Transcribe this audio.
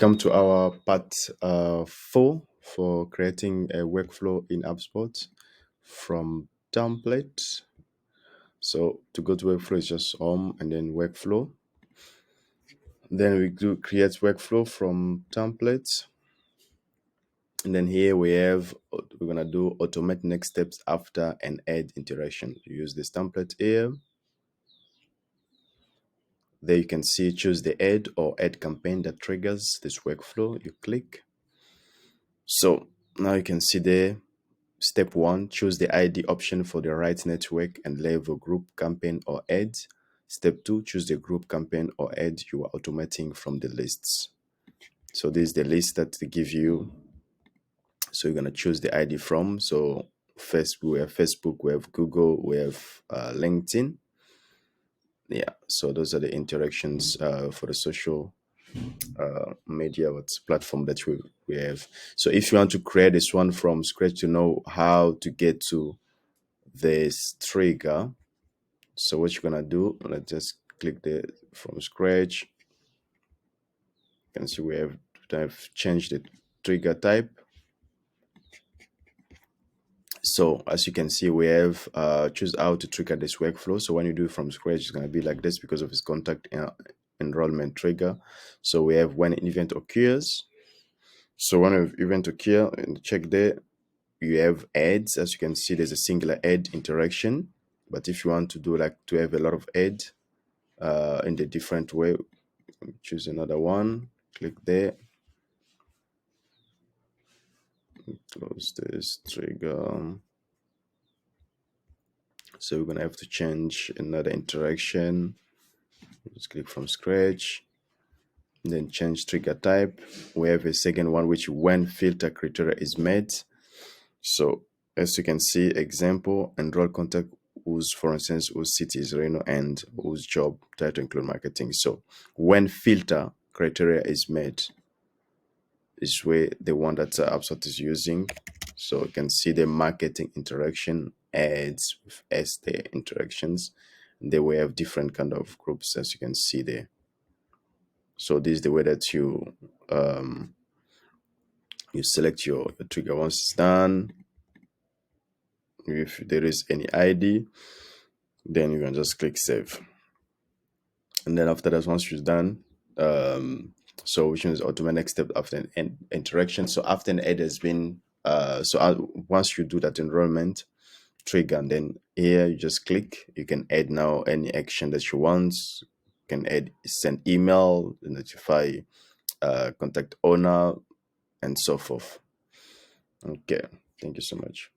Come to our part 4 for creating a workflow in HubSpot from template. So to go to workflow is just home and then workflow. Then we do create workflow from templates. And then here we're gonna do automate next steps after an add interaction. You use this template here. There you can see choose the add or add campaign that triggers this workflow. You click. So now you can see there, step 1, choose the ID option for the right network and level group campaign or ad. Step 2, choose the group campaign or ad you are automating from the lists. So this is the list that they give you. So you're gonna choose the ID from. So first we have Facebook, we have Google, we have LinkedIn. Yeah, so those are the interactions for the social media platform that we have. So if you want to create this one from scratch to know how to get to this trigger, so what you're gonna do, let's just click the from scratch. You can see I've changed the trigger type. So as you can see, we have choose how to trigger this workflow. So when you do it from scratch, it's going to be like this because of its contact enrollment trigger. So we have when an event occurs. So when an event occurs, and check there, you have ads. As you can see, there's a singular ad interaction. But if you want to do like to have a lot of ad in the different way, choose another one, click there, close this trigger. So we're gonna have to change another interaction. Just click from scratch, then change trigger type. We have a second one which when filter criteria is met. So as you can see, example, enroll contact whose, for instance, whose city is Reno and whose job title include marketing. So when filter criteria is met, is where the one that HubSpot is using. So you can see the marketing interaction ads with the interactions. They will have different kind of groups as you can see there. So this is the way that you select your trigger. Once it's done, if there is any ID, then you can just click save. And then after that, once you're done, so which is automate next step after an interaction. So after an ad has been once you do that enrollment trigger, and then here you just click, you can add now any action that you want. You can add send email, notify contact owner, and so forth. Okay, thank you so much.